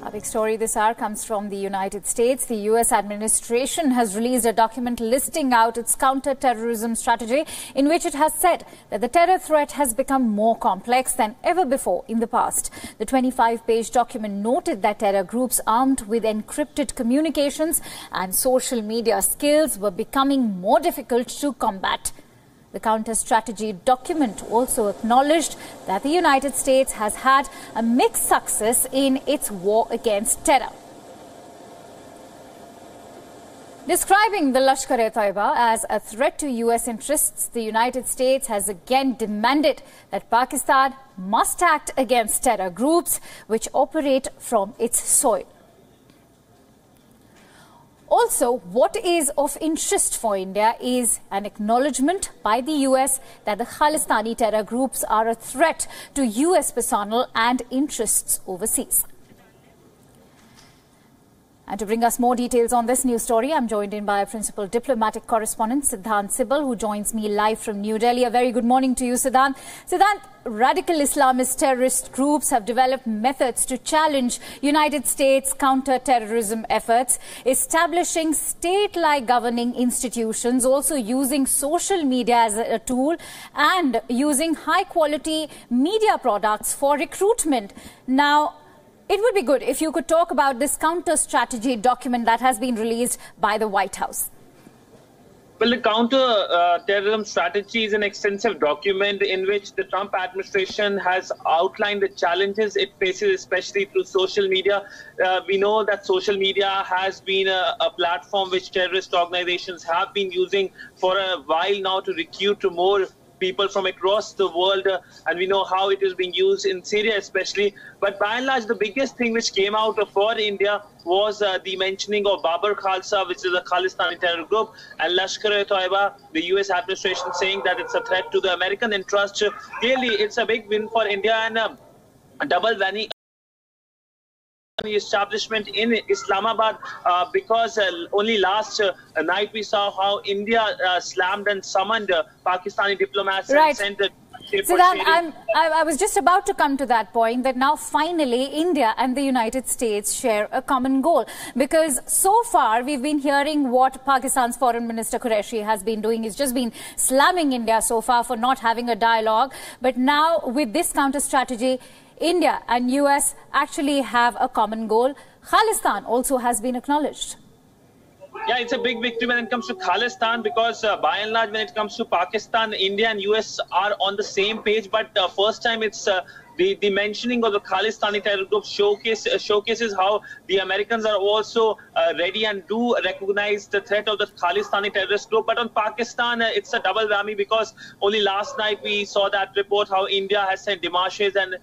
A big story this hour comes from the United States. The U.S. administration has released a document listing out its counter-terrorism strategy, in which it has said that the terror threat has become more complex than ever before in the past. The 25-page document noted that terror groups armed with encrypted communications and social media skills were becoming more difficult to combat. The counter-strategy document also acknowledged that the United States has had a mixed success in its war against terror. Describing the Lashkar-e-Taiba as a threat to U.S. interests, the United States has again demanded that Pakistan must act against terror groups which operate from its soil. Also, what is of interest for India is an acknowledgement by the US that the Khalistani terror groups are a threat to US personnel and interests overseas. And to bring us more details on this news story, I'm joined in by our principal diplomatic correspondent, Siddhant Sibal, who joins me live from New Delhi. A very good morning to you, Siddhant. Siddhant, radical Islamist terrorist groups have developed methods to challenge United States counter-terrorism efforts, establishing state-like governing institutions, also using social media as a tool, and using high-quality media products for recruitment. Now, it would be good if you could talk about this counter-strategy document that has been released by the White House. Well, the counter-terrorism strategy is an extensive document in which the Trump administration has outlined the challenges it faces, especially through social media. We know that social media has been a platform which terrorist organizations have been using for a while now to recruit to more people from across the world, and we know how it is being used in Syria especially. But by and large, the biggest thing which came out for India was the mentioning of Babar Khalsa, which is a Khalistani terror group, and Lashkar-e-Taiba, the US administration saying that it's a threat to the American interest. Clearly, it's a big win for India and a double whammy establishment in Islamabad, because only last night we saw how India slammed and summoned Pakistani diplomats and sent a Siddhant, I was just about to come to that point, that now finally India and the United States share a common goal. Because so far we've been hearing what Pakistan's Foreign Minister Qureshi has been doing. He's just been slamming India so far for not having a dialogue. But now with this counter-strategy, India and US actually have a common goal. Khalistan also has been acknowledged. Yeah, it's a big victory when it comes to Khalistan, because by and large, when it comes to Pakistan, India and US are on the same page. But first time it's the mentioning of the Khalistani terror group showcases how the Americans are also ready and do recognize the threat of the Khalistani terrorist group. But on Pakistan, it's a double whammy, because only last night we saw that report how India has sent demarches and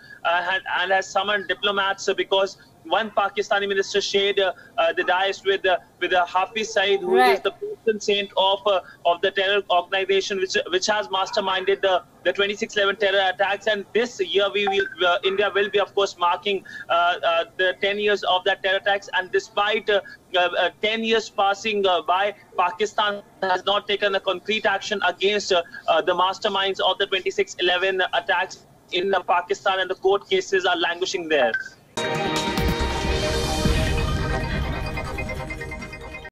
has summoned diplomats, because one Pakistani minister shared the dais with Hafiz Saeed, who is the patron saint of the terror organization which has masterminded the 26/11 terror attacks. And this year India will be, of course, marking the 10 years of that terror attacks. And despite 10 years passing by, Pakistan has not taken a concrete action against the masterminds of the 26/11 attacks in Pakistan, and the court cases are languishing there.